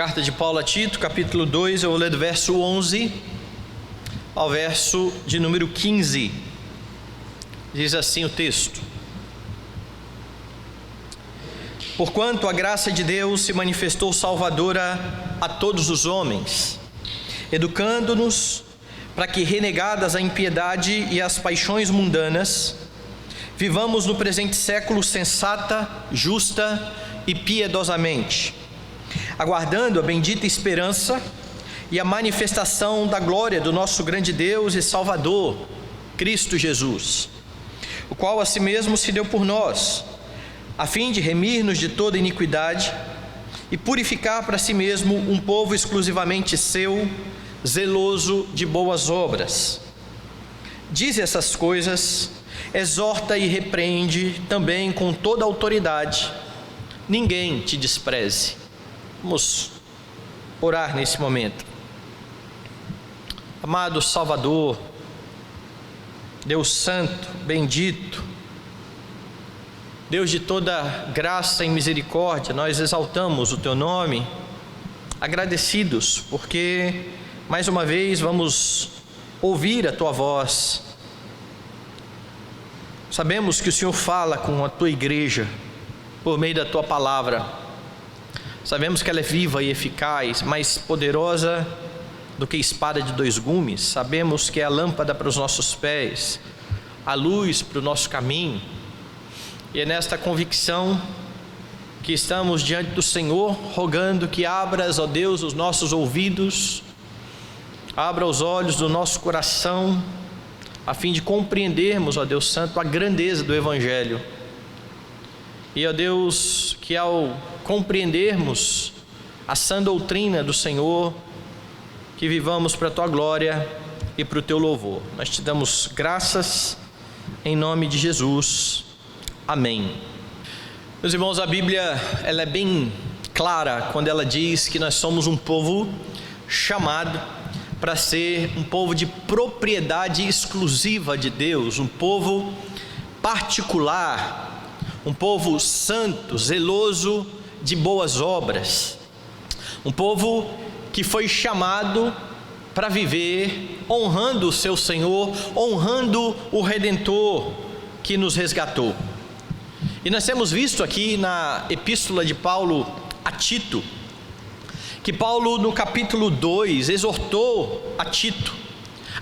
Carta de Paulo a Tito, capítulo 2, eu vou ler do verso 11 ao verso de número 15. Diz assim o texto: Porquanto a graça de Deus se manifestou salvadora a todos os homens, educando-nos para que, renegadas a impiedade e as paixões mundanas, vivamos no presente século sensata, justa e piedosamente, aguardando a bendita esperança e a manifestação da glória do nosso grande Deus e Salvador, Cristo Jesus, o qual a si mesmo se deu por nós, a fim de remir-nos de toda iniquidade e purificar para si mesmo um povo exclusivamente seu, zeloso de boas obras. Diz essas coisas, exorta e repreende também com toda autoridade. Ninguém te despreze. Vamos orar nesse momento. Amado Salvador, Deus Santo, bendito, Deus de toda graça e misericórdia, nós exaltamos o Teu nome, agradecidos, porque mais uma vez vamos ouvir a Tua voz. Sabemos que o Senhor fala com a Tua igreja por meio da Tua palavra. Sabemos que ela é viva e eficaz, mais poderosa do que espada de dois gumes. Sabemos que é a lâmpada para os nossos pés, a luz para o nosso caminho. E é nesta convicção que estamos diante do Senhor, rogando que abras, ó Deus, os nossos ouvidos, abra os olhos do nosso coração, a fim de compreendermos, ó Deus Santo, a grandeza do Evangelho. E, ó Deus, que ao compreendermos a sã doutrina do Senhor, que vivamos para a Tua glória e para o Teu louvor. Nós te damos graças em nome de Jesus. Amém. Meus irmãos, a Bíblia ela é bem clara quando ela diz que nós somos um povo chamado para ser um povo de propriedade exclusiva de Deus, um povo particular, um povo santo, zeloso de boas obras, um povo que foi chamado para viver honrando o seu Senhor, honrando o Redentor que nos resgatou. E nós temos visto aqui na epístola de Paulo a Tito, que Paulo no capítulo 2 exortou a Tito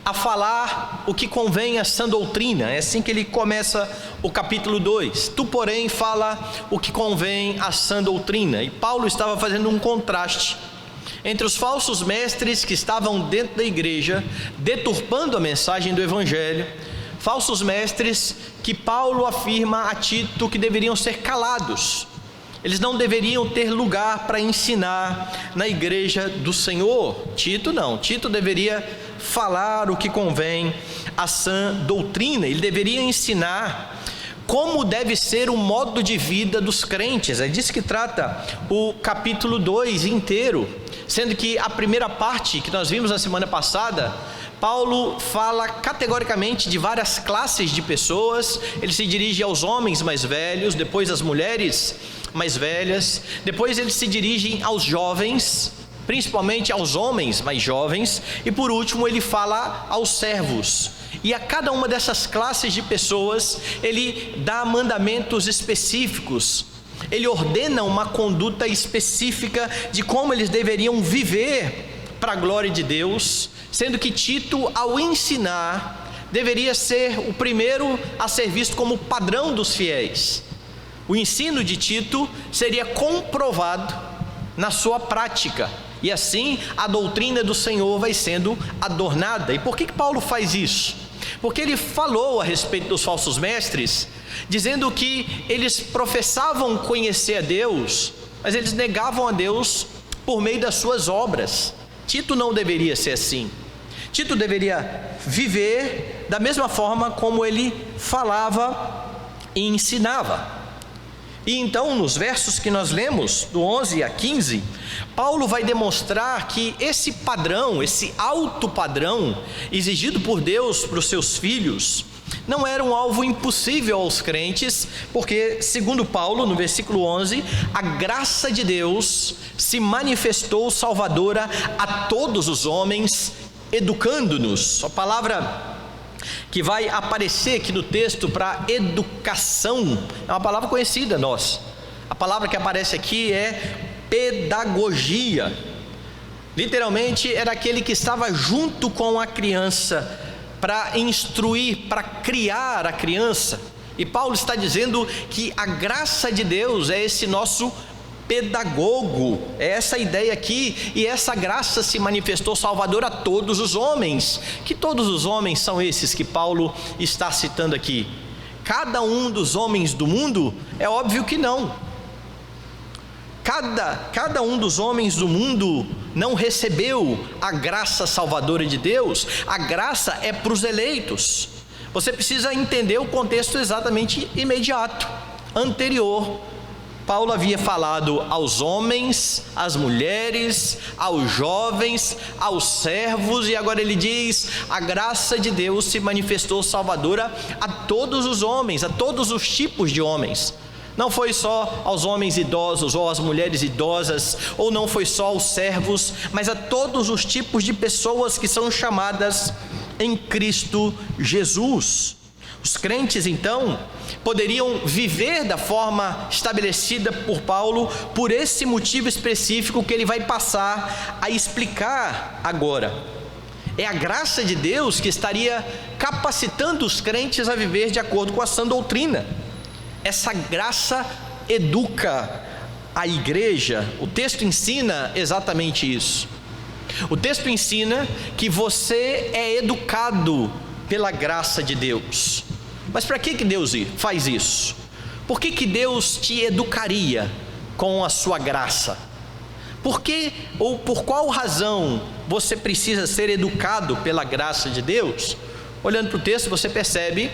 a falar o que convém à sã doutrina. É assim que ele começa o capítulo 2. Tu, porém, fala o que convém à sã doutrina. E Paulo estava fazendo um contraste entre os falsos mestres que estavam dentro da igreja, deturpando a mensagem do Evangelho, falsos mestres que Paulo afirma a Tito que deveriam ser calados. Eles não deveriam ter lugar para ensinar na igreja do Senhor. Tito não, Tito deveria falar o que convém à sã doutrina. Ele deveria ensinar como deve ser o modo de vida dos crentes. É disso que trata o capítulo 2 inteiro, sendo que a primeira parte que nós vimos na semana passada, Paulo fala categoricamente de várias classes de pessoas. Ele se dirige aos homens mais velhos, depois às mulheres mais velhas, depois ele se dirige aos jovens, principalmente aos homens mais jovens, e por último ele fala aos servos. E a cada uma dessas classes de pessoas ele dá mandamentos específicos, ele ordena uma conduta específica de como eles deveriam viver para a glória de Deus, sendo que Tito, ao ensinar, deveria ser o primeiro a ser visto como padrão dos fiéis. O ensino de Tito seria comprovado na sua prática, e assim a doutrina do Senhor vai sendo adornada. E por que Paulo faz isso? Porque ele falou a respeito dos falsos mestres, dizendo que eles professavam conhecer a Deus, mas eles negavam a Deus por meio das suas obras. Tito não deveria ser assim. Tito deveria viver da mesma forma como ele falava e ensinava. E então, nos versos que nós lemos, do 11 a 15, Paulo vai demonstrar que esse padrão, esse alto padrão exigido por Deus para os seus filhos, não era um alvo impossível aos crentes, porque, segundo Paulo, no versículo 11, a graça de Deus se manifestou salvadora a todos os homens, educando-nos. A palavra que vai aparecer aqui no texto para educação é uma palavra conhecida nossa. A palavra que aparece aqui é pedagogia. Literalmente era aquele que estava junto com a criança para instruir, para criar a criança. E Paulo está dizendo que a graça de Deus é esse nosso pedagogo, é essa ideia aqui, e essa graça se manifestou salvadora a todos os homens. Que todos os homens são esses que Paulo está citando aqui? Cada um dos homens do mundo? É óbvio que não. Cada um dos homens do mundo não recebeu a graça salvadora de Deus. A graça é para os eleitos. Você precisa entender o contexto exatamente imediato, anterior. Paulo havia falado aos homens, às mulheres, aos jovens, aos servos, e agora ele diz: a graça de Deus se manifestou salvadora a todos os homens, a todos os tipos de homens. Não foi só aos homens idosos ou às mulheres idosas, ou não foi só aos servos, mas a todos os tipos de pessoas que são chamadas em Cristo Jesus. Os crentes, então, poderiam viver da forma estabelecida por Paulo, por esse motivo específico que ele vai passar a explicar agora. É a graça de Deus que estaria capacitando os crentes a viver de acordo com a sã doutrina. Essa graça educa a igreja. O texto ensina exatamente isso. O texto ensina que você é educado pela graça de Deus. Mas para que Deus faz isso? Por que Deus te educaria com a sua graça? Por que ou por qual razão você precisa ser educado pela graça de Deus? Olhando para o texto, você percebe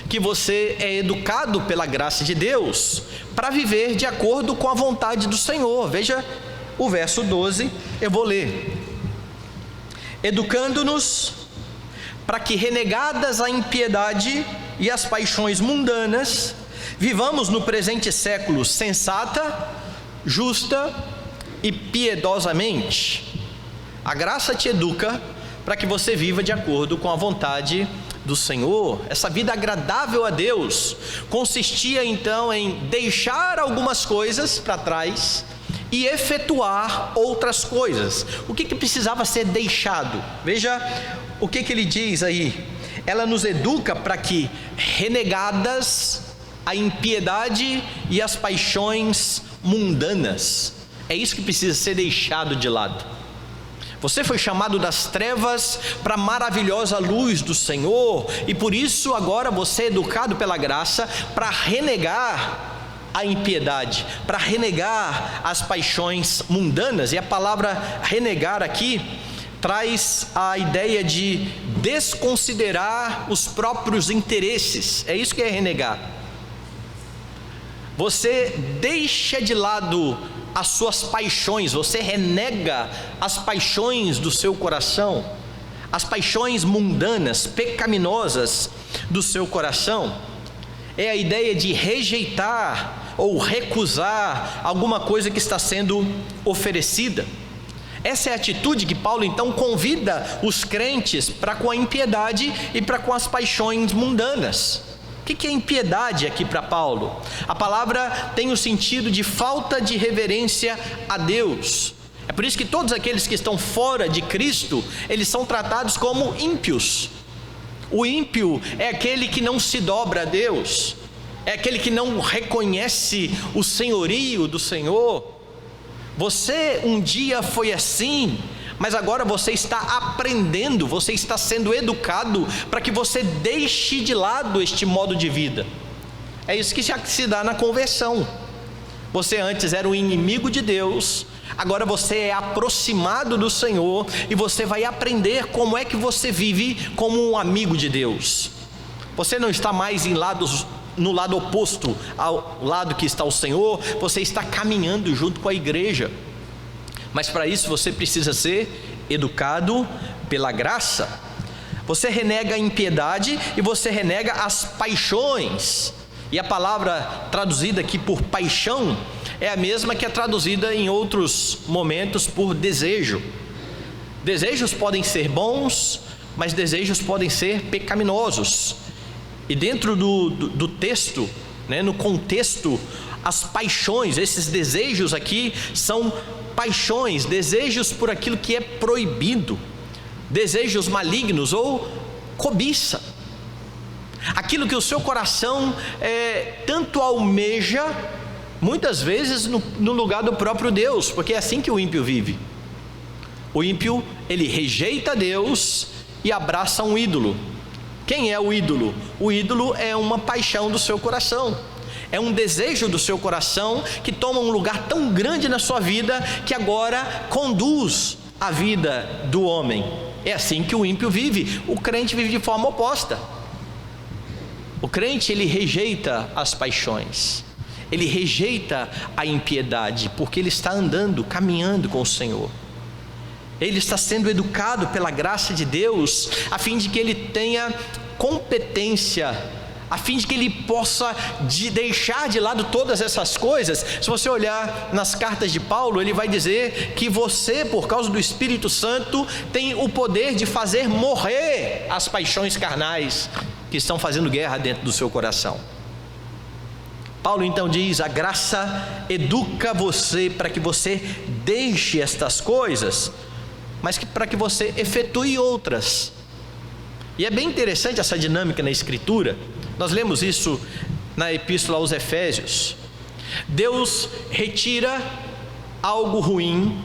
que você é educado pela graça de Deus para viver de acordo com a vontade do Senhor. Veja o verso 12, eu vou ler. Educando-nos para que, renegadas a impiedade e as paixões mundanas, vivamos no presente século sensata, justa e piedosamente. A graça te educa para que você viva de acordo com a vontade do Senhor. Essa vida agradável a Deus consistia então em deixar algumas coisas para trás e efetuar outras coisas. O que precisava ser deixado? Veja o que ele diz aí. Ela nos educa para que, renegadas a impiedade e as paixões mundanas, é isso que precisa ser deixado de lado. Você foi chamado das trevas para a maravilhosa luz do Senhor, e por isso agora você é educado pela graça para renegar a impiedade, para renegar as paixões mundanas. E a palavra renegar aqui traz a ideia de desconsiderar os próprios interesses. É isso que é renegar. Você deixa de lado as suas paixões, você renega as paixões do seu coração, as paixões mundanas, pecaminosas do seu coração. É a ideia de rejeitar ou recusar alguma coisa que está sendo oferecida. Essa é a atitude que Paulo então convida os crentes para com a impiedade e para com as paixões mundanas. O que é impiedade aqui para Paulo? A palavra tem o sentido de falta de reverência a Deus. É por isso que todos aqueles que estão fora de Cristo, eles são tratados como ímpios. O ímpio é aquele que não se dobra a Deus, é aquele que não reconhece o senhorio do Senhor. Você um dia foi assim, mas agora você está aprendendo, você está sendo educado para que você deixe de lado este modo de vida. É isso que se dá na conversão. Você antes era um inimigo de Deus, agora você é aproximado do Senhor e você vai aprender como é que você vive como um amigo de Deus. Você não está mais no lado oposto ao lado que está o Senhor, você está caminhando junto com a igreja. Mas para isso você precisa ser educado pela graça. Você renega a impiedade e você renega as paixões. E a palavra traduzida aqui por paixão é a mesma que é traduzida em outros momentos por desejo. Desejos podem ser bons, mas desejos podem ser pecaminosos. E dentro do texto, no contexto, as paixões, esses desejos aqui são paixões, desejos por aquilo que é proibido, desejos malignos ou cobiça. Aquilo que o seu coração tanto almeja, muitas vezes no lugar do próprio Deus, porque é assim que o ímpio vive. O ímpio, ele rejeita Deus e abraça um ídolo. Quem é o ídolo? O ídolo é uma paixão do seu coração, é um desejo do seu coração que toma um lugar tão grande na sua vida que agora conduz a vida do homem. É assim que o ímpio vive. O crente vive de forma oposta. O crente, ele rejeita as paixões, ele rejeita a impiedade, porque ele está andando, caminhando com o Senhor. Ele está sendo educado pela graça de Deus, a fim de que ele tenha competência, a fim de que ele possa deixar de lado todas essas coisas. Se você olhar nas cartas de Paulo, ele vai dizer que você, por causa do Espírito Santo, tem o poder de fazer morrer as paixões carnais que estão fazendo guerra dentro do seu coração. Paulo então diz: a graça educa você para que você deixe estas coisas, mas para que você efetue outras. E é bem interessante essa dinâmica na Escritura. Nós lemos isso na Epístola aos Efésios. Deus retira algo ruim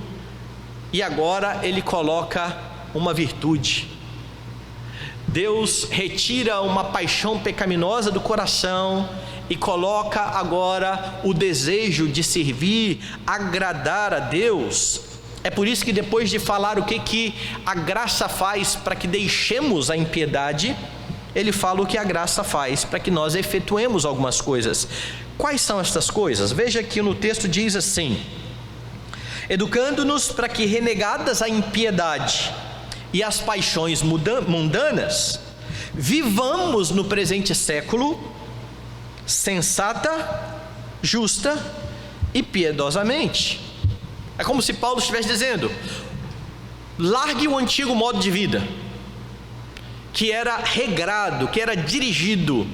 e agora Ele coloca uma virtude. Deus retira uma paixão pecaminosa do coração e coloca agora o desejo de servir, agradar a Deus. É por isso que depois de falar o que a graça faz para que deixemos a impiedade, ele fala o que a graça faz para que nós efetuemos algumas coisas. Quais são estas coisas? Veja que no texto diz assim: educando-nos para que, renegadas a impiedade e as paixões mundanas, vivamos no presente século sensata, justa e piedosamente. É como se Paulo estivesse dizendo: largue o antigo modo de vida, que era regrado, que era dirigido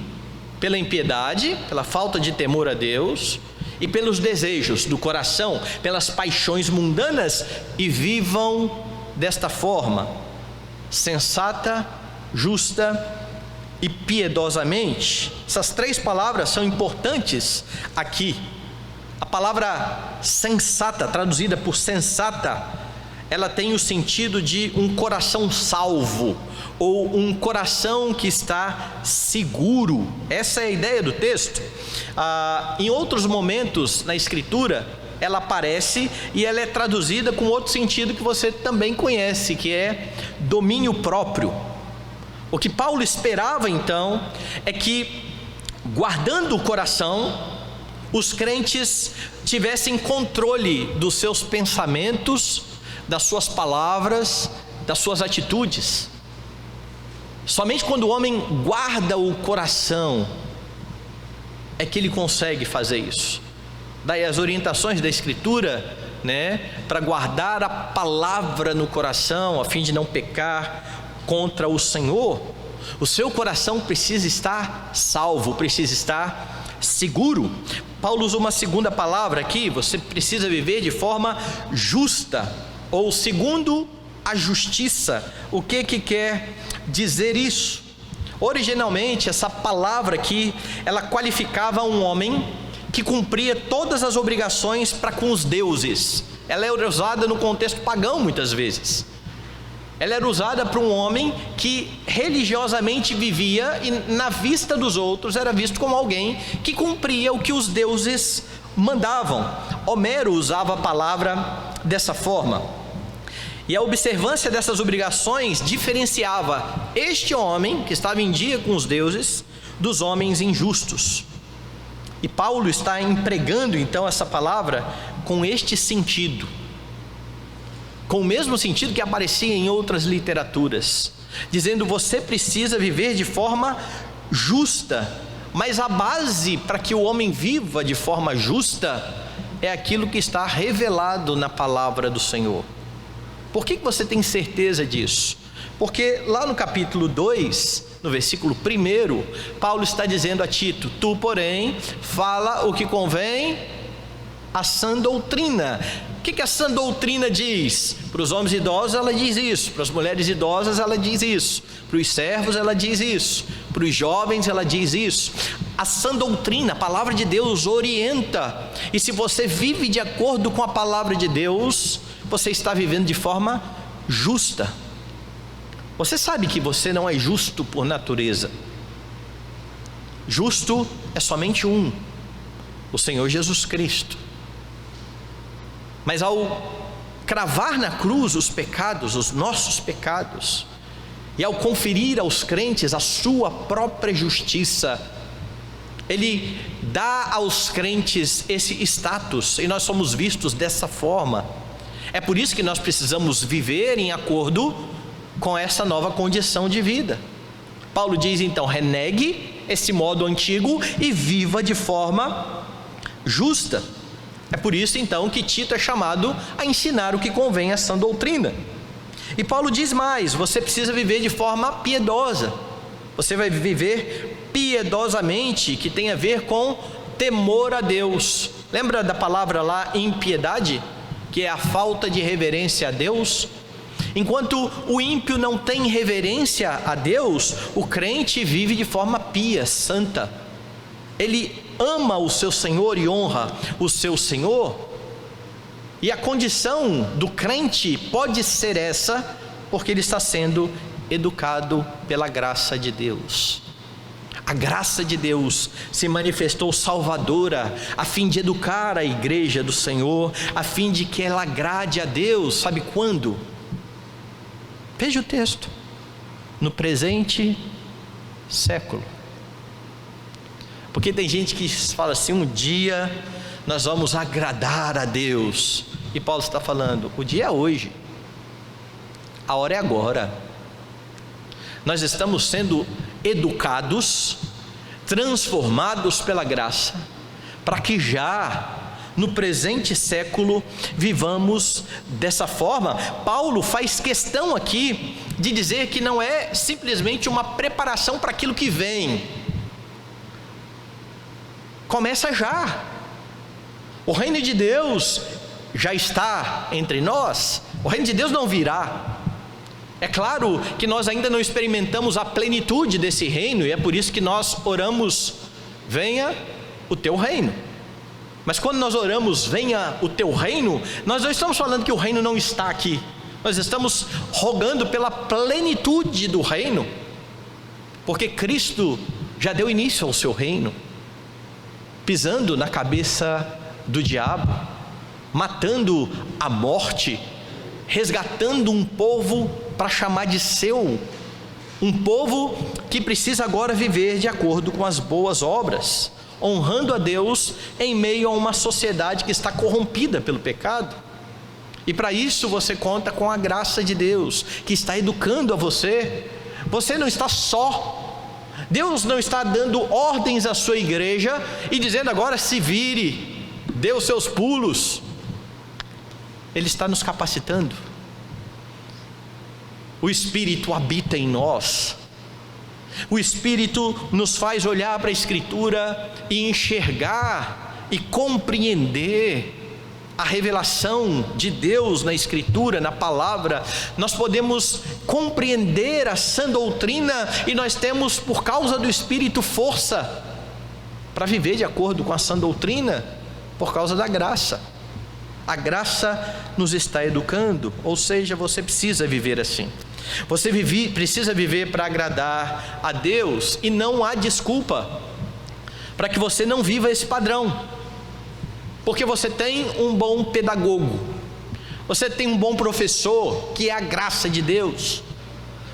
pela impiedade, pela falta de temor a Deus e pelos desejos do coração, pelas paixões mundanas, e vivam desta forma, sensata, justa e piedosamente. Essas três palavras são importantes aqui. A palavra sensata, traduzida por sensata, ela tem o sentido de um coração salvo, ou um coração que está seguro. Essa é a ideia do texto. Em outros momentos na Escritura, ela aparece e ela é traduzida com outro sentido que você também conhece, que é domínio próprio. O que Paulo esperava então é que, guardando o coração, os crentes tivessem controle dos seus pensamentos, das suas palavras, das suas atitudes. Somente quando o homem guarda o coração é que ele consegue fazer isso. Daí as orientações da Escritura, para guardar a palavra no coração, a fim de não pecar contra o Senhor. O seu coração precisa estar salvo, precisa estar seguro. Paulo usa uma segunda palavra aqui: você precisa viver de forma justa, ou segundo a justiça. O que quer dizer isso? Originalmente, essa palavra aqui, ela qualificava um homem que cumpria todas as obrigações para com os deuses. Ela era usada no contexto pagão muitas vezes. Ela era usada para um homem que religiosamente vivia e, na vista dos outros, era visto como alguém que cumpria o que os deuses mandavam. Homero usava a palavra dessa forma. E a observância dessas obrigações diferenciava este homem, que estava em dia com os deuses, dos homens injustos. E Paulo está empregando então essa palavra com este sentido, com o mesmo sentido que aparecia em outras literaturas. dizendo: você precisa viver de forma justa. Mas a base para que o homem viva de forma justa é aquilo que está revelado na palavra do Senhor. Por que você tem certeza disso? Porque lá no capítulo 2, no versículo 1, Paulo está dizendo a Tito: tu, porém, fala o que convém à sã doutrina. O que a sã doutrina diz? Para os homens idosos ela diz isso, para as mulheres idosas ela diz isso, para os servos ela diz isso, para os jovens ela diz isso. A sã doutrina, a palavra de Deus orienta, e se você vive de acordo com a palavra de Deus, você está vivendo de forma justa. Você sabe que você não é justo por natureza. Justo é somente um, o Senhor Jesus Cristo. Mas ao cravar na cruz os pecados, os nossos pecados, e ao conferir aos crentes a sua própria justiça, Ele dá aos crentes esse status, e nós somos vistos dessa forma. É por isso que nós precisamos viver em acordo com essa nova condição de vida. Paulo diz então: renegue esse modo antigo e viva de forma justa. É por isso então que Tito é chamado a ensinar o que convém à sã doutrina. E Paulo diz mais: você precisa viver de forma piedosa. Você vai viver piedosamente, que tem a ver com temor a Deus. Lembra da palavra lá, impiedade? Que é a falta de reverência a Deus. Enquanto o ímpio não tem reverência a Deus, o crente vive de forma pia, santa. Ele ama o seu Senhor e honra o seu Senhor. E a condição do crente pode ser essa, porque ele está sendo educado pela graça de Deus. A graça de Deus se manifestou salvadora, a fim de educar a igreja do Senhor, a fim de que ela agrade a Deus. Sabe quando? Veja o texto: no presente século. Porque tem gente que fala assim: um dia nós vamos agradar a Deus. E Paulo está falando: o dia é hoje, a hora é agora. Nós estamos sendo educados, transformados pela graça, para que já no presente século vivamos dessa forma. Paulo faz questão aqui de dizer que não é simplesmente uma preparação para aquilo que vem. Começa já. O reino de Deus já está entre nós. O reino de Deus não virá. É claro que nós ainda não experimentamos a plenitude desse reino, e é por isso que nós oramos: venha o teu reino. Mas quando nós oramos: venha o teu reino, nós não estamos falando que o reino não está aqui. Nós estamos rogando pela plenitude do reino, porque Cristo já deu início ao seu reino, pisando na cabeça do diabo, matando a morte, resgatando um povo para chamar de seu, um povo que precisa agora viver de acordo com as boas obras, honrando a Deus em meio a uma sociedade que está corrompida pelo pecado. E para isso você conta com a graça de Deus, que está educando a você. Você não está só. Deus não está dando ordens à sua igreja e dizendo: agora se vire, dê os seus pulos. Ele está nos capacitando. O Espírito habita em nós. O Espírito nos faz olhar para a Escritura e enxergar e compreender a revelação de Deus na Escritura, na palavra. Nós podemos compreender a sã doutrina e nós temos, por causa do Espírito, força para viver de acordo com a sã doutrina, por causa da graça. A graça nos está educando, ou seja, você precisa viver assim. Você precisa viver para agradar a Deus, e não há desculpa para que você não viva esse padrão. Porque você tem um bom pedagogo, você tem um bom professor, que é a graça de Deus.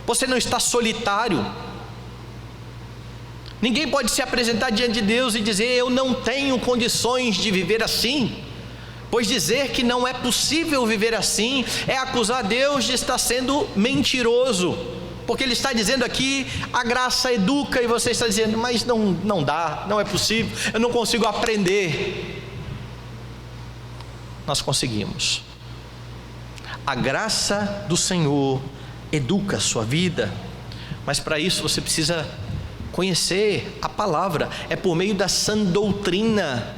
Você não está solitário. Ninguém pode se apresentar diante de Deus e dizer: eu não tenho condições de viver assim. Pois dizer que não é possível viver assim é acusar Deus de estar sendo mentiroso, Porque ele está dizendo aqui, a graça educa, e você está dizendo, mas não dá, não é possível, eu não consigo aprender. Nós conseguimos. A graça do Senhor educa a sua vida, mas para isso você precisa conhecer a palavra. É por meio da sã doutrina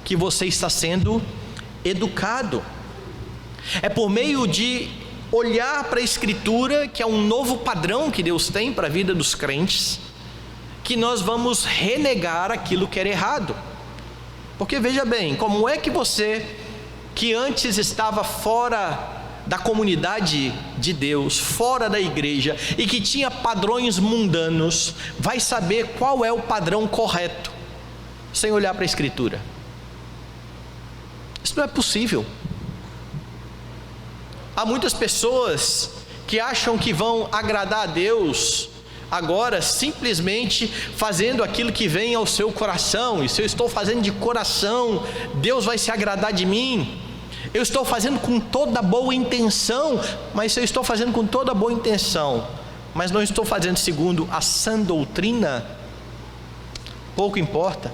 que você está sendo educado. É por meio de olhar para a Escritura, que é um novo padrão que Deus tem para a vida dos crentes, que nós vamos renegar aquilo que era errado. Porque veja bem, como é que você, que antes estava fora da comunidade de Deus, fora da igreja, e que tinha padrões mundanos, vai saber qual é o padrão correto, sem olhar para a Escritura? Isso não é possível. Há muitas pessoas que acham que vão agradar a Deus agora simplesmente fazendo aquilo que vem ao seu coração. E se eu estou fazendo de coração, Deus vai se agradar de mim. Eu estou fazendo com toda boa intenção, mas se eu estou fazendo com toda boa intenção, mas não estou fazendo segundo a sã doutrina, pouco importa.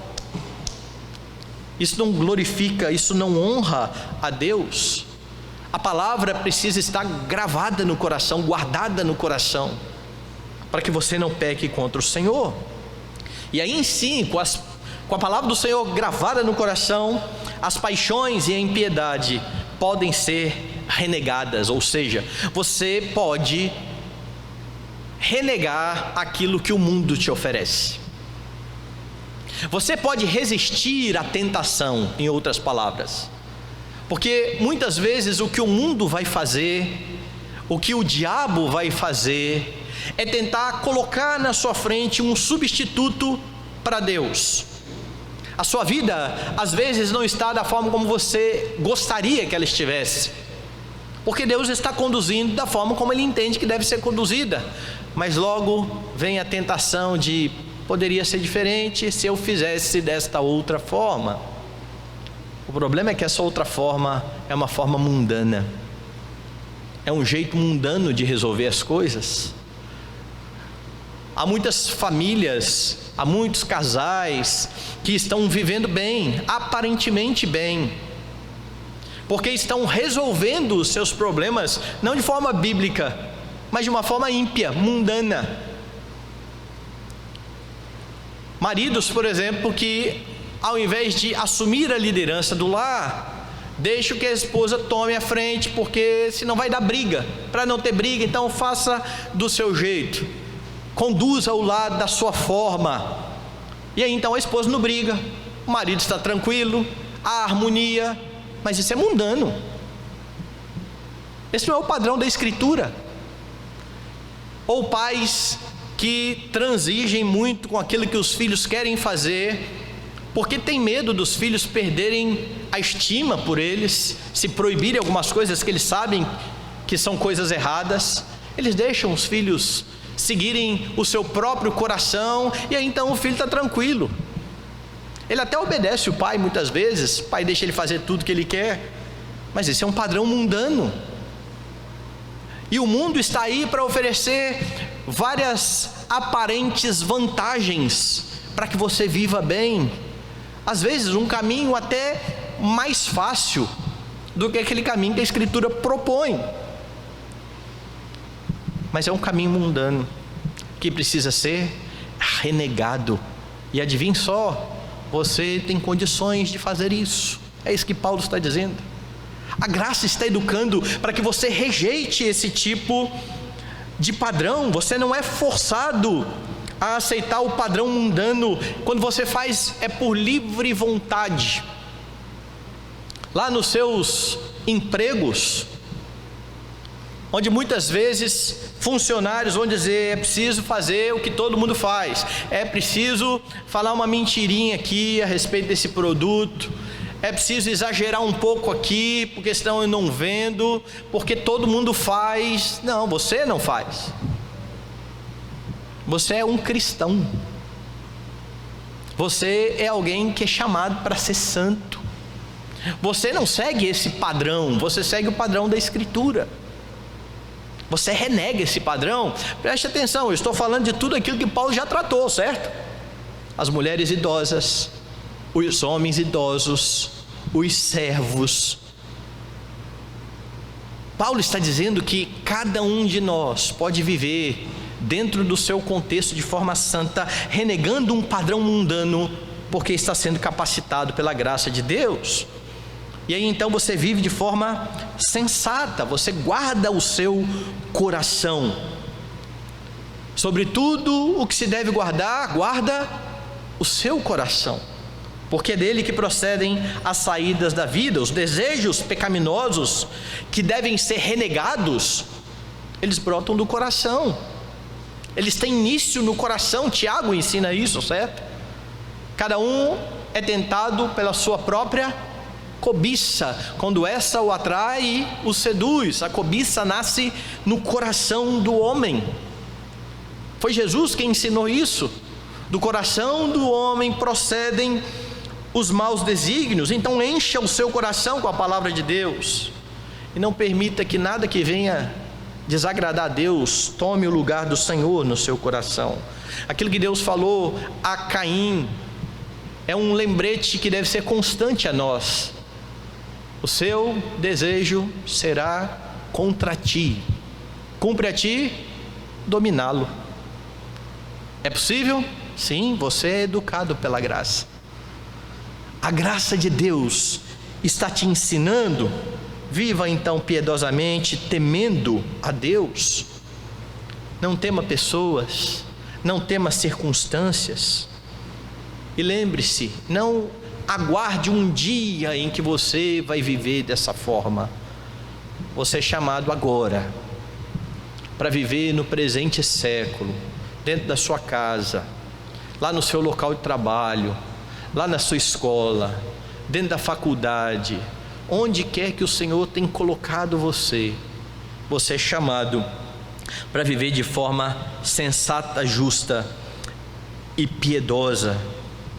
Isso não glorifica, isso não honra a Deus. A palavra precisa estar gravada no coração, guardada no coração, para que você não peque contra o Senhor. E aí sim, com a palavra do Senhor gravada no coração, as paixões e a impiedade podem ser renegadas. Ou seja, você pode renegar aquilo que o mundo te oferece. Você pode resistir à tentação, em outras palavras. Porque muitas vezes o que o mundo vai fazer, o que o diabo vai fazer, é tentar colocar na sua frente um substituto para Deus. A sua vida às vezes não está da forma como você gostaria que ela estivesse, porque Deus está conduzindo da forma como Ele entende que deve ser conduzida, mas logo vem a tentação de, poderia ser diferente se eu fizesse desta outra forma. O problema é que essa outra forma é uma forma mundana, é um jeito mundano de resolver as coisas. Há muitas famílias, há muitos casais que estão vivendo bem, aparentemente bem, porque estão resolvendo os seus problemas não de forma bíblica, mas de uma forma ímpia, mundana. Maridos, por exemplo, que ao invés de assumir a liderança do lar, deixam que a esposa tome a frente, porque senão vai dar briga. Para não ter briga, então faça do seu jeito, conduza o lar da sua forma. E aí então a esposa não briga, o marido está tranquilo, há harmonia. Mas isso é mundano. Esse não é o padrão da Escritura. Ou pais que transigem muito com aquilo que os filhos querem fazer, porque tem medo dos filhos perderem a estima por eles, se proibirem algumas coisas que eles sabem que são coisas erradas. Eles deixam os filhos seguirem o seu próprio coração, e aí então o filho está tranquilo. Ele até obedece o pai muitas vezes, o pai deixa ele fazer tudo que ele quer, mas esse é um padrão mundano. E o mundo está aí para oferecer várias aparentes vantagens para que você viva bem. Às vezes um caminho até mais fácil do que aquele caminho que a Escritura propõe. Mas é um caminho mundano que precisa ser renegado. E adivinhe só, você tem condições de fazer isso. É isso que Paulo está dizendo. A graça está educando para que você rejeite esse tipo de padrão. Você não é forçado a aceitar o padrão mundano. Quando você faz, é por livre vontade. Lá nos seus empregos, onde muitas vezes funcionários vão dizer, é preciso fazer o que todo mundo faz, é preciso falar uma mentirinha aqui a respeito desse produto, é preciso exagerar um pouco aqui, porque senão eu não vendo, porque todo mundo faz. Não, você não faz. Você é um cristão. Você é alguém que é chamado para ser santo. Você não segue esse padrão, você segue o padrão da Escritura. você renega esse padrão. Preste atenção, eu estou falando de tudo aquilo que Paulo já tratou, certo? As mulheres idosas, os homens idosos, os servos. Paulo está dizendo que cada um de nós pode viver dentro do seu contexto de forma santa, renegando um padrão mundano, porque está sendo capacitado pela graça de Deus. E aí então você vive de forma sensata, você guarda o seu coração. Sobretudo o que se deve guardar, guarda o seu coração, porque é dele que procedem as saídas da vida. Os desejos pecaminosos que devem ser renegados, eles brotam do coração, eles têm início no coração. Tiago ensina isso, certo? Cada um é tentado pela sua própria cobiça, quando essa o atrai e o seduz. A cobiça nasce no coração do homem. Foi Jesus quem ensinou isso. Do coração do homem procedem os maus desígnios. Então encha o seu coração com a palavra de Deus, e não permita que nada que venha desagradar a Deus tome o lugar do Senhor no seu coração. Aquilo que Deus falou a Caim é um lembrete que deve ser constante a nós: o seu desejo será contra ti, cumpre a ti dominá-lo. É possível? Sim, você é educado pela graça. A graça de Deus está te ensinando. Viva então piedosamente, temendo a Deus. Não tema pessoas, não tema circunstâncias. E lembre-se, não aguarde um dia em que você vai viver dessa forma. Você é chamado agora para viver no presente século, dentro da sua casa, lá no seu local de trabalho, lá na sua escola, dentro da faculdade, onde quer que o Senhor tenha colocado você. Você é chamado para viver de forma sensata, justa e piedosa,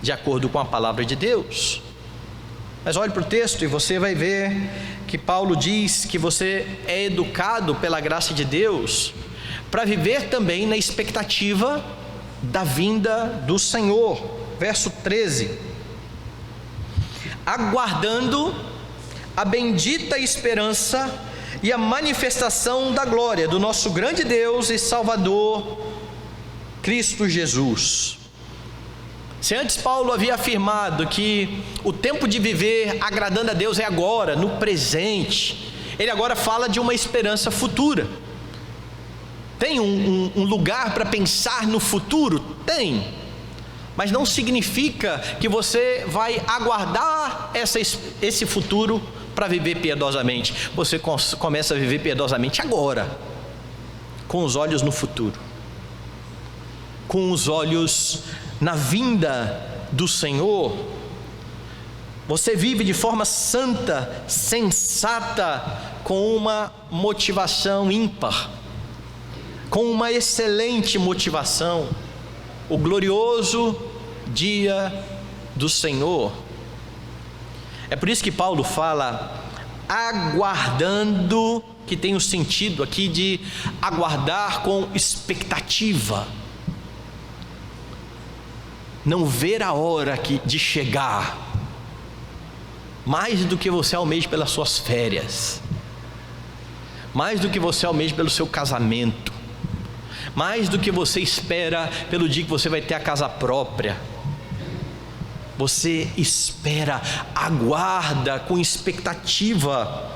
de acordo com a palavra de Deus. Mas olhe para o texto e você vai ver que Paulo diz que você é educado pela graça de Deus para viver também na expectativa da vinda do Senhor. Verso 13: aguardando a bendita esperança e a manifestação da glória do nosso grande Deus e Salvador, Cristo Jesus. Se antes Paulo havia afirmado que o tempo de viver agradando a Deus é agora, no presente, ele agora fala de uma esperança futura. Tem um lugar para pensar no futuro? Tem. Mas não significa que você vai aguardar esse futuro para viver piedosamente. Você começa a viver piedosamente agora, com os olhos no futuro, com os olhos na vinda do Senhor. Você vive de forma santa, sensata, com uma motivação ímpar, com uma excelente motivação: o glorioso dia do Senhor. É por isso que Paulo fala aguardando, que tem o sentido aqui de aguardar com expectativa, não ver a hora de chegar, mais do que você almeja pelas suas férias, mais do que você almeja pelo seu casamento, mais do que você espera pelo dia que você vai ter a casa própria. Você espera, aguarda com expectativa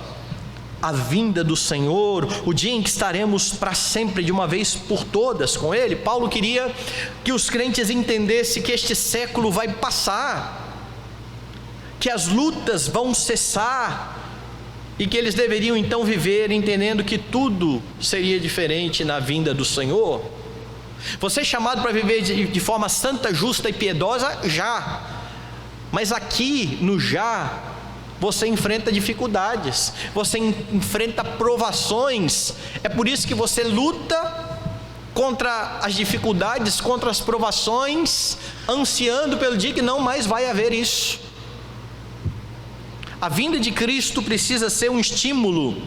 a vinda do Senhor, o dia em que estaremos para sempre, de uma vez por todas, com Ele. Paulo queria que os crentes entendessem que este século vai passar, que as lutas vão cessar, e que eles deveriam então viver entendendo que tudo seria diferente na vinda do Senhor. Você é chamado para viver de forma santa, justa e piedosa já, mas aqui no já você enfrenta dificuldades, você enfrenta provações. É por isso que você luta contra as dificuldades, contra as provações, ansiando pelo dia que não mais vai haver isso. A vinda de Cristo precisa ser um estímulo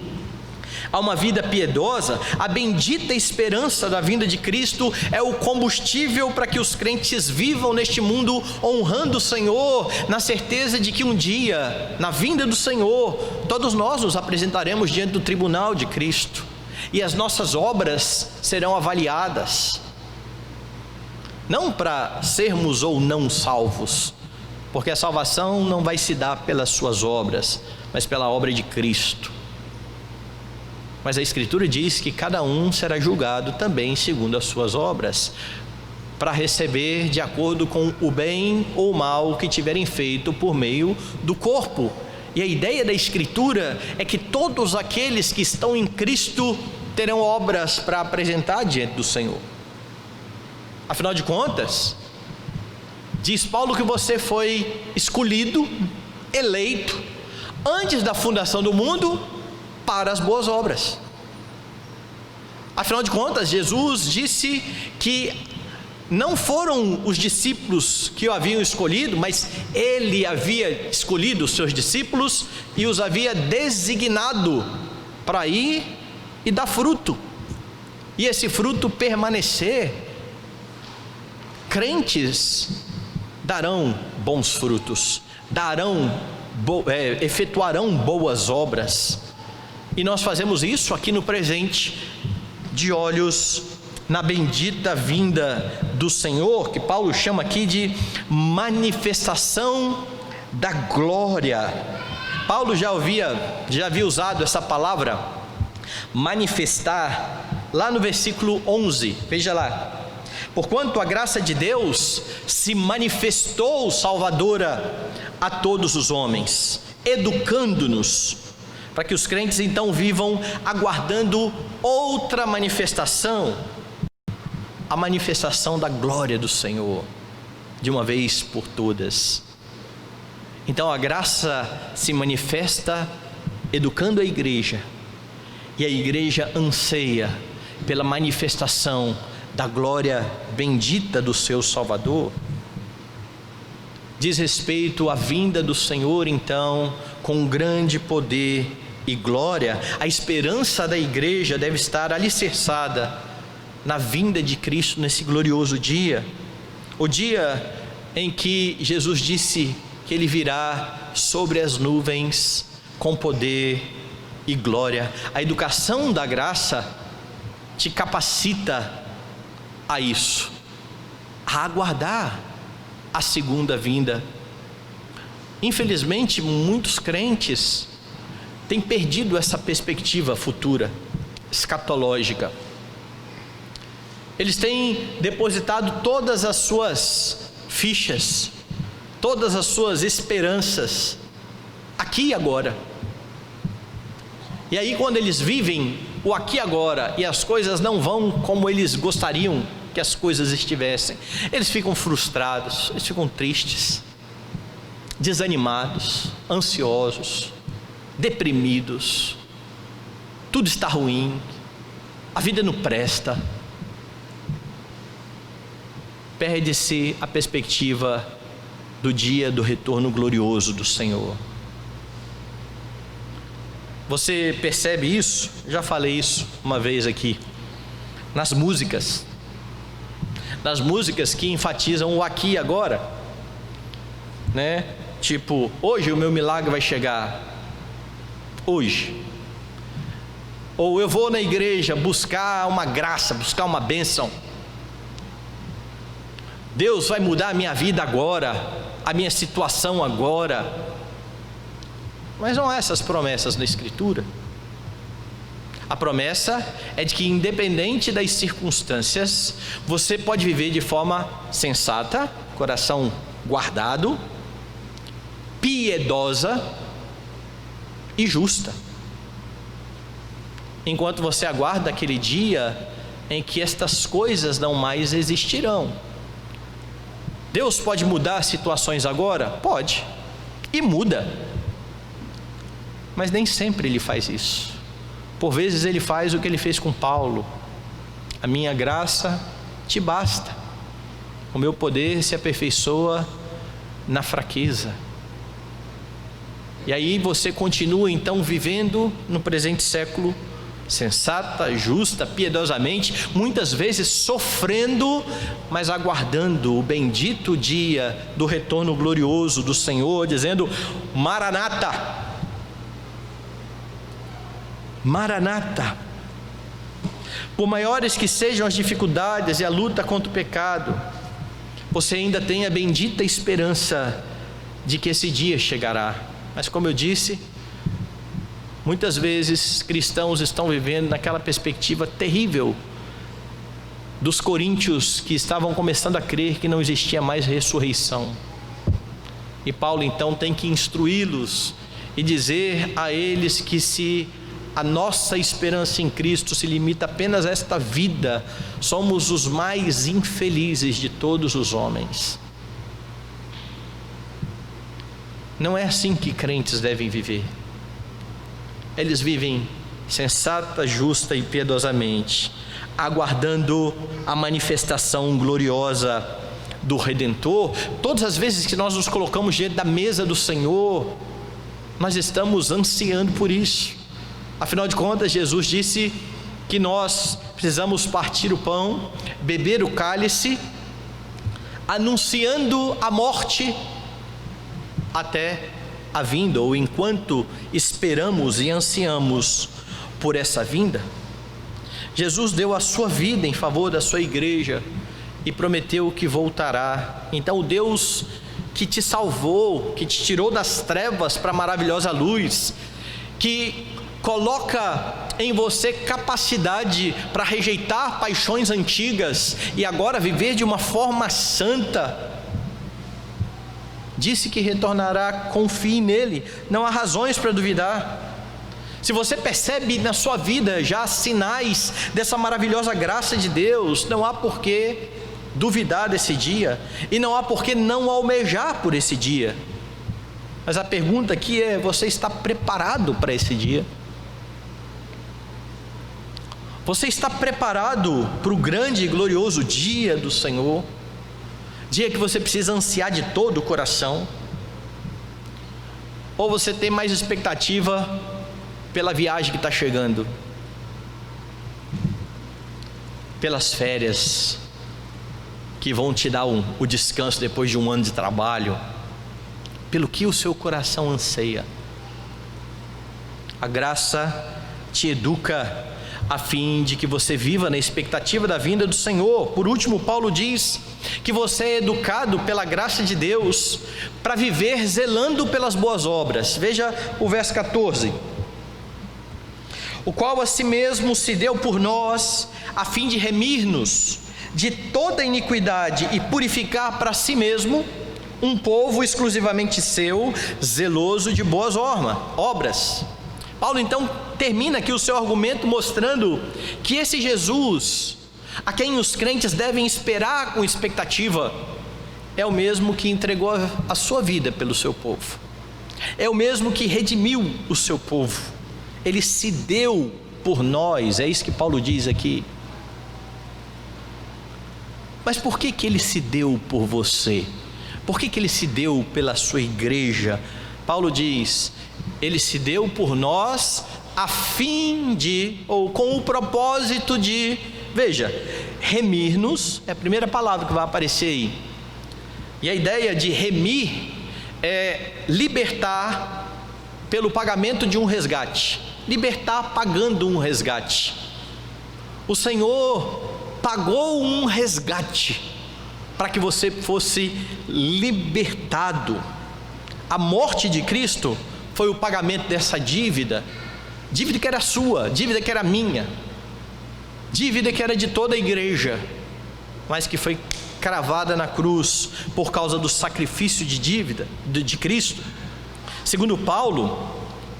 a uma vida piedosa, a bendita esperança da vinda de Cristo é o combustível para que os crentes vivam neste mundo honrando o Senhor, na certeza de que um dia, na vinda do Senhor, todos nós nos apresentaremos diante do tribunal de Cristo e as nossas obras serão avaliadas, não para sermos ou não salvos, porque a salvação não vai se dar pelas suas obras, mas pela obra de Cristo. Mas a Escritura diz que cada um será julgado também segundo as suas obras, para receber de acordo com o bem ou o mal que tiverem feito por meio do corpo. E a ideia da Escritura é que todos aqueles que estão em Cristo terão obras para apresentar diante do Senhor. Afinal de contas, diz Paulo que você foi escolhido, eleito, antes da fundação do mundo, para as boas obras. Afinal de contas, Jesus disse que não foram os discípulos que o haviam escolhido, mas Ele havia escolhido os seus discípulos e os havia designado para ir e dar fruto, e esse fruto permanecer. Crentes darão bons frutos, efetuarão boas obras, e nós fazemos isso aqui no presente, de olhos na bendita vinda do Senhor, que Paulo chama aqui de manifestação da glória. Paulo já havia usado essa palavra manifestar lá no versículo 11, veja lá: porquanto a graça de Deus se manifestou salvadora a todos os homens, educando-nos, para que os crentes então vivam aguardando outra manifestação, a manifestação da glória do Senhor, de uma vez por todas. Então a graça se manifesta educando a igreja, e a igreja anseia pela manifestação da glória bendita do seu Salvador. Diz respeito à vinda do Senhor, então, com grande poder e glória. A esperança da igreja deve estar alicerçada na vinda de Cristo nesse glorioso dia, o dia em que Jesus disse que Ele virá sobre as nuvens com poder e glória. A educação da graça te capacita a isso, a aguardar a segunda vinda. Infelizmente, muitos crentes têm perdido essa perspectiva futura, escatológica. Eles têm depositado todas as suas fichas, todas as suas esperanças aqui e agora. E aí, quando eles vivem o aqui e agora e as coisas não vão como eles gostariam que as coisas estivessem, eles ficam frustrados, eles ficam tristes, desanimados, ansiosos, deprimidos. Tudo está ruim, a vida não presta. Perde-se a perspectiva do dia do retorno glorioso do Senhor. Você percebe isso? Já falei isso uma vez aqui. Nas músicas que enfatizam o aqui e agora, né? Tipo, hoje o meu milagre vai chegar, hoje. Ou eu vou na igreja buscar uma graça, buscar uma bênção. Deus vai mudar a minha vida agora, a minha situação agora. Mas não há essas promessas na Escritura. A promessa é de que, independente das circunstâncias, você pode viver de forma sensata, coração guardado, piedosa e justa, enquanto você aguarda aquele dia em que estas coisas não mais existirão. Deus pode mudar situações agora? Pode, e muda, mas nem sempre Ele faz isso. Por vezes Ele faz o que Ele fez com Paulo: a minha graça te basta, o meu poder se aperfeiçoa na fraqueza. E aí você continua então vivendo no presente século sensata, justa, piedosamente, muitas vezes sofrendo, mas aguardando o bendito dia do retorno glorioso do Senhor, dizendo: Maranata, Maranata. Por maiores que sejam as dificuldades e a luta contra o pecado, você ainda tem a bendita esperança de que esse dia chegará. Mas como eu disse, muitas vezes cristãos estão vivendo naquela perspectiva terrível dos coríntios que estavam começando a crer que não existia mais ressurreição. E Paulo então tem que instruí-los e dizer a eles que se a nossa esperança em Cristo se limita apenas a esta vida, somos os mais infelizes de todos os homens. Não é assim que crentes devem viver. Eles vivem sensata, justa e piedosamente, aguardando a manifestação gloriosa do Redentor. Todas as vezes que nós nos colocamos diante da mesa do Senhor, nós estamos ansiando por isso. Afinal de contas, Jesus disse que nós precisamos partir o pão, beber o cálice, anunciando a morte até a vinda, ou enquanto esperamos e ansiamos por essa vinda. Jesus deu a sua vida em favor da sua igreja e prometeu que voltará. Então o Deus que te salvou, que te tirou das trevas para a maravilhosa luz, que coloca em você capacidade para rejeitar paixões antigas e agora viver de uma forma santa, disse que retornará. Confie nele, não há razões para duvidar. Se você percebe na sua vida já sinais dessa maravilhosa graça de Deus, não há por que duvidar desse dia, e não há por que não almejar por esse dia. Mas a pergunta aqui é: você está preparado para esse dia? Você está preparado para o grande e glorioso dia do Senhor? Dia que você precisa ansiar de todo o coração? Ou você tem mais expectativa pela viagem que está chegando, pelas férias que vão te dar o descanso depois de um ano de trabalho, pelo que o seu coração anseia? A graça te educa a fim de que você viva na expectativa da vinda do Senhor. Por último, Paulo diz que você é educado pela graça de Deus para viver zelando pelas boas obras. Veja o verso 14: o qual a si mesmo se deu por nós, a fim de remir-nos de toda iniquidade e purificar para si mesmo um povo exclusivamente seu, zeloso de boas obras. Paulo então termina aqui o seu argumento mostrando que esse Jesus, a quem os crentes devem esperar com expectativa, é o mesmo que entregou a sua vida pelo seu povo, é o mesmo que redimiu o seu povo. Ele se deu por nós, é isso que Paulo diz aqui. Mas por que ele se deu por você? Por que ele se deu pela sua igreja? Paulo diz: ele se deu por nós a fim de, ou com o propósito de, veja, remir-nos, é a primeira palavra que vai aparecer aí. E a ideia de remir é libertar pelo pagamento de um resgate. Libertar pagando um resgate. O Senhor pagou um resgate para que você fosse libertado. A morte de Cristo foi o pagamento dessa dívida que era sua, dívida que era minha, dívida que era de toda a igreja, mas que foi cravada na cruz por causa do sacrifício de dívida de Cristo. Segundo Paulo,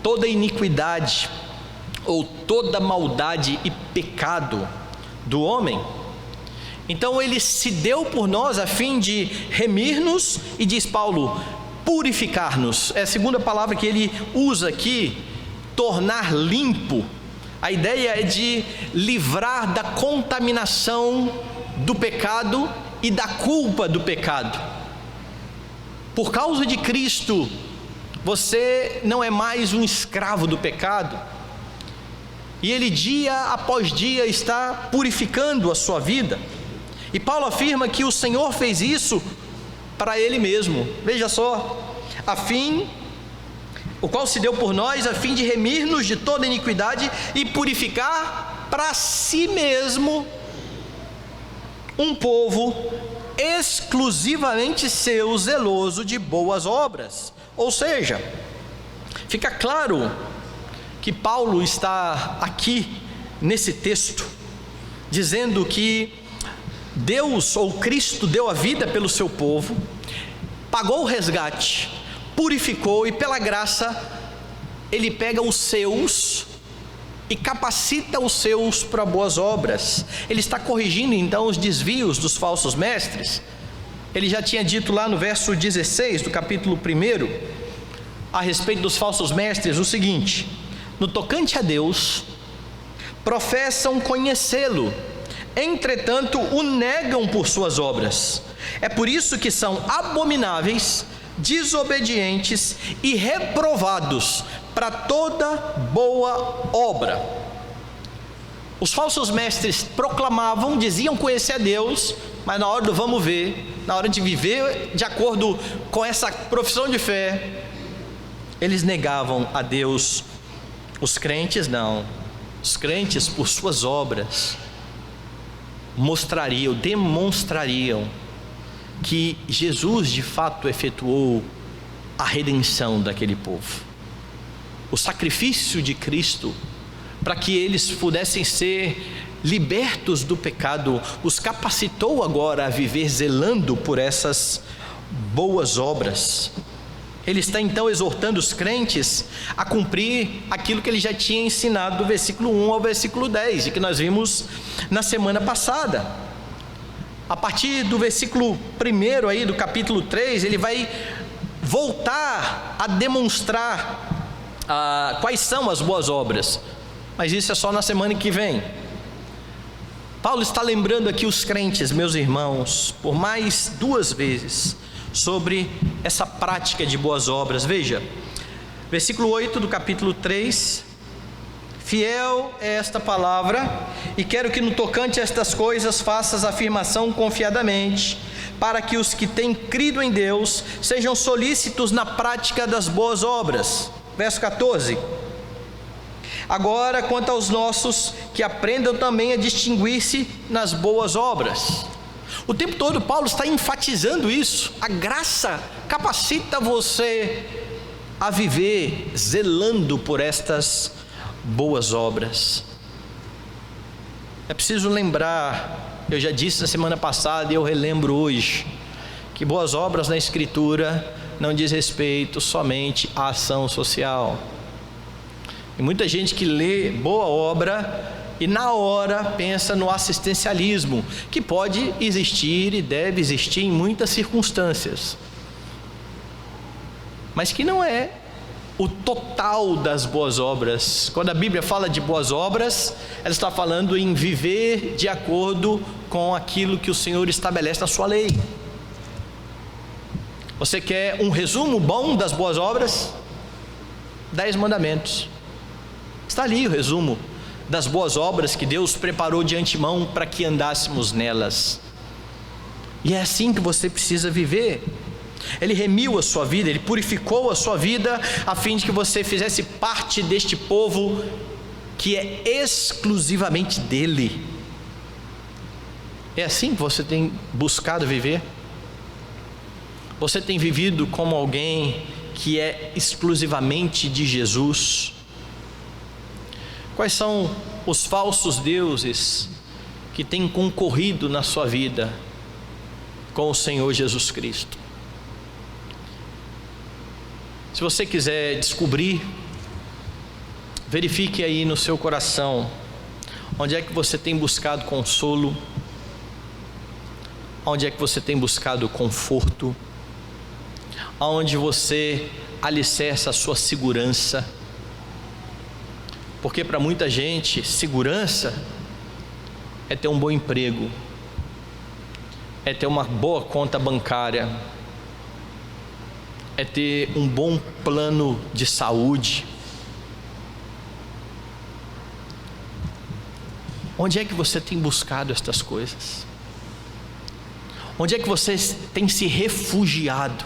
toda iniquidade ou toda maldade e pecado do homem, então ele se deu por nós a fim de remir-nos e, diz Paulo, purificar-nos. É a segunda palavra que ele usa aqui, tornar limpo. A ideia é de livrar da contaminação do pecado e da culpa do pecado. Por causa de Cristo, você não é mais um escravo do pecado. e ele dia após dia está purificando a sua vida. E Paulo afirma que o Senhor fez isso para ele mesmo. Veja só, o qual se deu por nós a fim de remir-nos de toda iniquidade e purificar para si mesmo um povo exclusivamente seu, zeloso de boas obras. Ou seja, fica claro que Paulo está aqui nesse texto dizendo que Deus ou Cristo deu a vida pelo seu povo, pagou o resgate, purificou, e pela graça ele pega os seus e capacita os seus para boas obras. Ele está corrigindo então os desvios dos falsos mestres. Ele já tinha dito lá no verso 16 do capítulo 1, a respeito dos falsos mestres, o seguinte: no tocante a Deus, professam conhecê-lo, entretanto o negam por suas obras. É por isso que são abomináveis, desobedientes e reprovados para toda boa obra. Os falsos mestres proclamavam, diziam conhecer a Deus, mas na hora do vamos ver, na hora de viver de acordo com essa profissão de fé, eles negavam a Deus. Os crentes não. Os crentes, por suas obras, demonstrariam que Jesus de fato efetuou a redenção daquele povo. O sacrifício de Cristo, para que eles pudessem ser libertos do pecado, os capacitou agora a viver zelando por essas boas obras. Ele está então exortando os crentes a cumprir aquilo que ele já tinha ensinado do versículo 1 ao versículo 10, e que nós vimos na semana passada. A partir do versículo 1 aí do capítulo 3, ele vai voltar a demonstrar quais são as boas obras, mas isso é só na semana que vem. Paulo está lembrando aqui os crentes, meus irmãos, por mais 2 vezes, sobre essa prática de boas obras. Veja, versículo 8 do capítulo 3: fiel é esta palavra, e quero que no tocante a estas coisas faças afirmação confiadamente, para que os que têm crido em Deus sejam solícitos na prática das boas obras. Verso 14: agora quanto aos nossos, que aprendam também a distinguir-se nas boas obras. O tempo todo Paulo está enfatizando isso. A graça capacita você a viver zelando por estas boas obras. É preciso lembrar, eu já disse na semana passada e eu relembro hoje, que boas obras na Escritura não diz respeito somente à ação social. E muita gente que lê boa obra e na hora pensa no assistencialismo, que pode existir e deve existir em muitas circunstâncias, mas que não é o total das boas obras. Quando a Bíblia fala de boas obras, ela está falando em viver de acordo com aquilo que o Senhor estabelece na sua lei. Você quer um resumo bom das boas obras? 10 mandamentos. Está ali o resumo das boas obras que Deus preparou de antemão para que andássemos nelas. E é assim que você precisa viver. Ele remiu a sua vida, Ele purificou a sua vida, a fim de que você fizesse parte deste povo que é exclusivamente dele. É assim que você tem buscado viver? Você tem vivido como alguém que é exclusivamente de Jesus? Quais são os falsos deuses que têm concorrido na sua vida com o Senhor Jesus Cristo? Se você quiser descobrir, verifique aí no seu coração, onde é que você tem buscado consolo, onde é que você tem buscado conforto, aonde você alicerça a sua segurança. Porque para muita gente, segurança é ter um bom emprego, é ter uma boa conta bancária, é ter um bom plano de saúde. Onde é que você tem buscado estas coisas? Onde é que você tem se refugiado?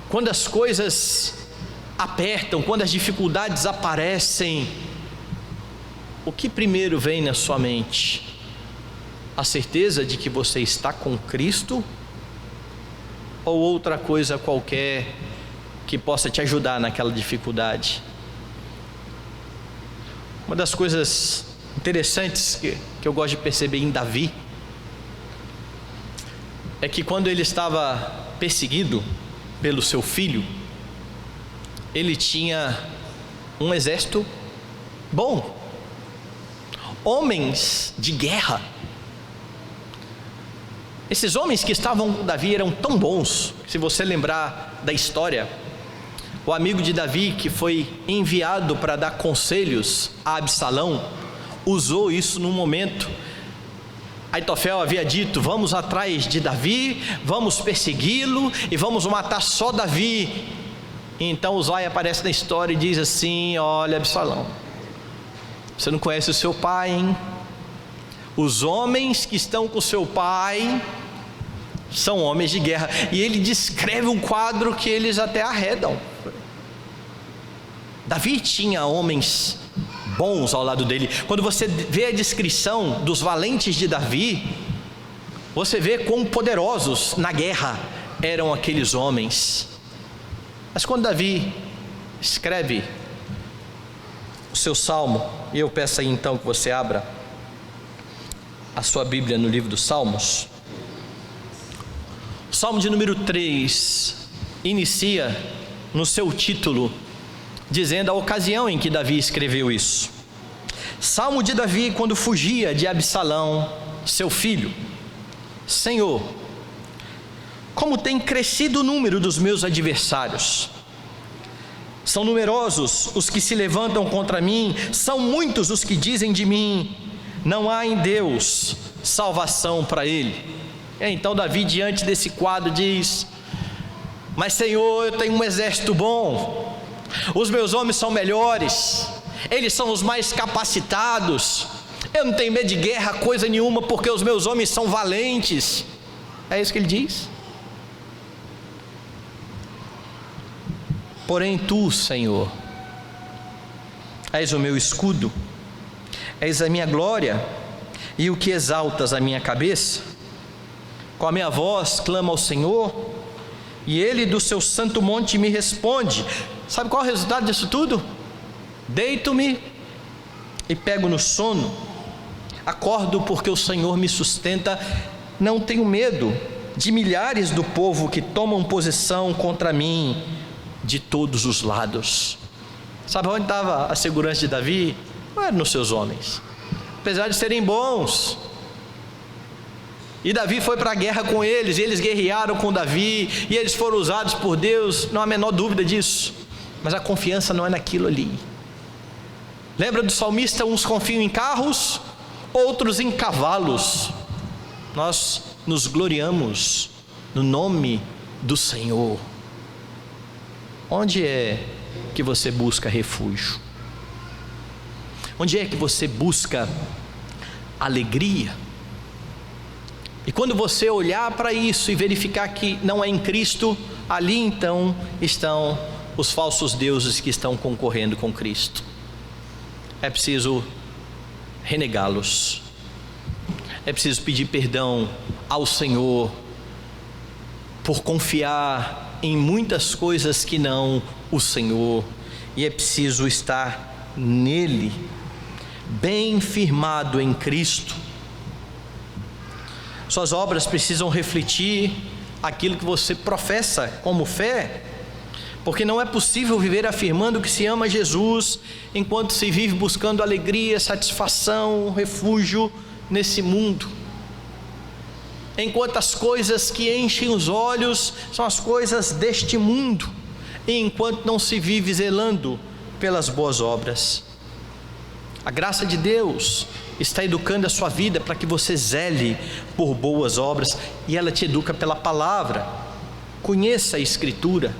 Quando as coisas apertam, quando as dificuldades aparecem, o que primeiro vem na sua mente? A certeza de que você está com Cristo? Ou outra coisa qualquer que possa te ajudar naquela dificuldade? Uma das coisas interessantes que eu gosto de perceber em Davi é que quando ele estava perseguido pelo seu filho, ele tinha um exército bom, homens de guerra. Esses homens que estavam com Davi eram tão bons, se você lembrar da história, o amigo de Davi que foi enviado para dar conselhos a Absalão, usou isso num momento. Aitofel havia dito: vamos atrás de Davi, vamos persegui-lo e vamos matar só Davi. E então Uzai aparece na história e diz assim: olha, Absalão, você não conhece o seu pai, hein? Os homens que estão com seu pai são homens de guerra. E ele descreve um quadro que eles até arredam. Davi tinha homens bons ao lado dele. Quando você vê a descrição dos valentes de Davi, você vê quão poderosos na guerra eram aqueles homens. Mas quando Davi escreve o seu salmo, e eu peço aí então que você abra a sua Bíblia no livro dos Salmos. O Salmo de número 3 inicia no seu título dizendo a ocasião em que Davi escreveu isso. Salmo de Davi quando fugia de Absalão, seu filho. Senhor, como tem crescido o número dos meus adversários. São numerosos os que se levantam contra mim, são muitos os que dizem de mim: não há em Deus salvação para ele. Então Davi, diante desse quadro, diz: mas Senhor, eu tenho um exército bom, os meus homens são melhores, eles são os mais capacitados, eu não tenho medo de guerra coisa nenhuma, porque os meus homens são valentes. É isso que ele diz. Porém tu, Senhor, és o meu escudo, és a minha glória e o que exaltas a minha cabeça. Com a minha voz clamo ao Senhor, e Ele do seu santo monte me responde. Sabe qual é o resultado disso tudo? Deito-me e pego no sono, acordo porque o Senhor me sustenta. Não tenho medo de milhares do povo que tomam posição contra mim de todos os lados. Sabe onde estava a segurança de Davi? Não era nos seus homens, apesar de serem bons. E Davi foi para a guerra com eles, e eles guerrearam com Davi, e eles foram usados por Deus, não há a menor dúvida disso. Mas a confiança não é naquilo ali. Lembra do salmista? Uns confiam em carros, outros em cavalos. Nós nos gloriamos no nome do Senhor. Onde é que você busca refúgio? Onde é que você busca alegria? E quando você olhar para isso e verificar que não é em Cristo, ali então estão os falsos deuses que estão concorrendo com Cristo. É preciso renegá-los. É preciso pedir perdão ao Senhor por confiar em muitas coisas que não o Senhor. E é preciso estar nele, bem firmado em Cristo. Suas obras precisam refletir aquilo que você professa como fé, porque não é possível viver afirmando que se ama Jesus enquanto se vive buscando alegria, satisfação, refúgio nesse mundo, enquanto as coisas que enchem os olhos são as coisas deste mundo, e enquanto não se vive zelando pelas boas obras. A graça de Deus está educando a sua vida para que você zele por boas obras, e ela te educa pela palavra. Conheça a Escritura,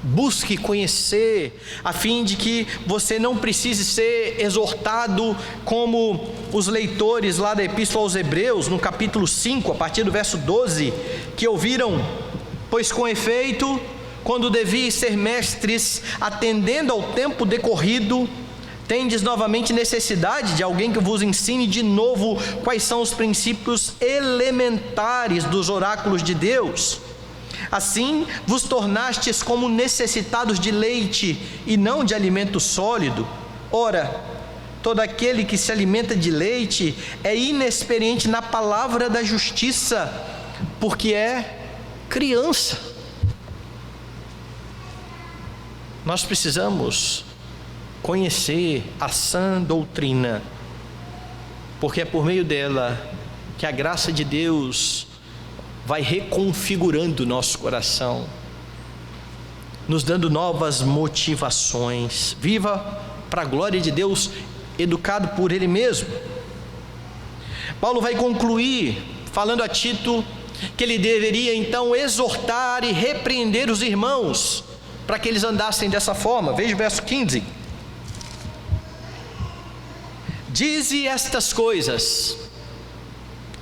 Busque conhecer, a fim de que você não precise ser exortado como os leitores lá da Epístola aos Hebreus, no capítulo 5, a partir do verso 12, que ouviram: pois com efeito, quando devíeis ser mestres, atendendo ao tempo decorrido, tendes novamente necessidade de alguém que vos ensine de novo quais são os princípios elementares dos oráculos de Deus. Assim vos tornastes como necessitados de leite e não de alimento sólido. Ora, todo aquele que se alimenta de leite é inexperiente na palavra da justiça, porque é criança. Nós precisamos conhecer a sã doutrina, porque é por meio dela que a graça de Deus vai reconfigurando o nosso coração, nos dando novas motivações. Viva para a glória de Deus, educado por Ele mesmo. Paulo vai concluir falando a Tito que ele deveria então exortar e repreender os irmãos para que eles andassem dessa forma. Veja o verso 15: dize estas coisas,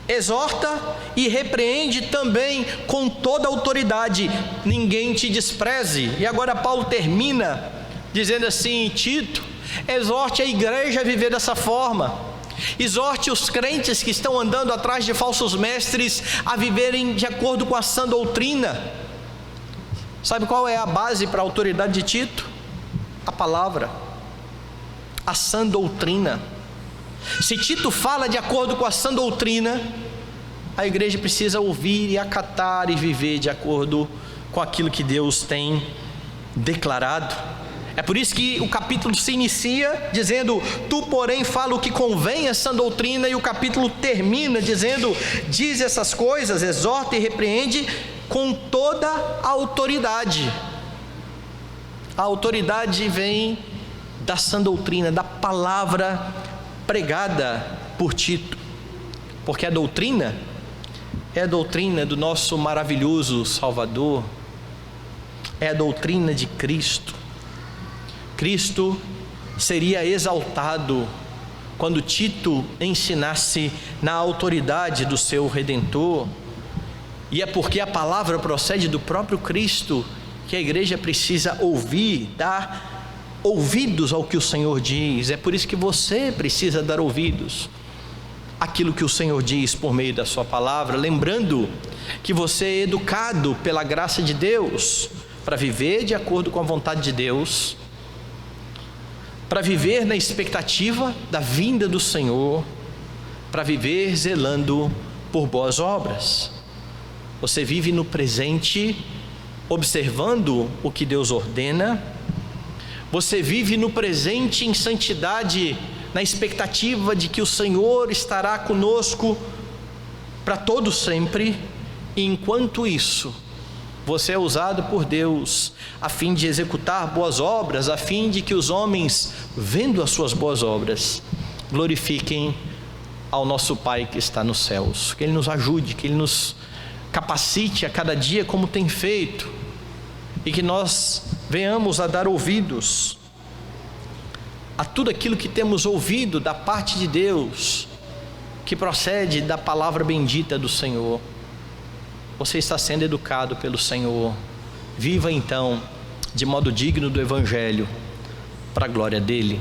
exorta e repreende também com toda autoridade, ninguém te despreze. E agora Paulo termina dizendo assim: Tito, exorte a igreja a viver dessa forma, exorte os crentes que estão andando atrás de falsos mestres a viverem de acordo com a sã doutrina. Sabe qual é a base para a autoridade de Tito? A palavra, a sã doutrina. Se Tito fala de acordo com a sã doutrina, a igreja precisa ouvir e acatar e viver de acordo com aquilo que Deus tem declarado. É por isso que o capítulo se inicia dizendo: tu porém fala o que convém a sã doutrina, e o capítulo termina dizendo: diz essas coisas, exorta e repreende com toda a autoridade. A autoridade vem da sã doutrina, da palavra pregada por Tito, porque a doutrina é a doutrina do nosso maravilhoso Salvador, é a doutrina de Cristo. Cristo seria exaltado quando Tito ensinasse na autoridade do seu Redentor, e é porque a palavra procede do próprio Cristo que a igreja precisa ouvir, dar ouvidos ao que o Senhor diz. É por isso que você precisa dar ouvidos àquilo que o Senhor diz por meio da sua palavra, lembrando que você é educado pela graça de Deus para viver de acordo com a vontade de Deus, para viver na expectativa da vinda do Senhor, para viver zelando por boas obras. Você vive no presente, observando o que Deus ordena. Você vive no presente em santidade, na expectativa de que o Senhor estará conosco para todo sempre. E enquanto isso, você é usado por Deus a fim de executar boas obras, a fim de que os homens, vendo as suas boas obras, glorifiquem ao nosso Pai que está nos céus. Que Ele nos ajude, que Ele nos capacite a cada dia como tem feito, e que nós venhamos a dar ouvidos a tudo aquilo que temos ouvido da parte de Deus, que procede da palavra bendita do Senhor. Você está sendo educado pelo Senhor. Viva então de modo digno do Evangelho, para a glória dEle.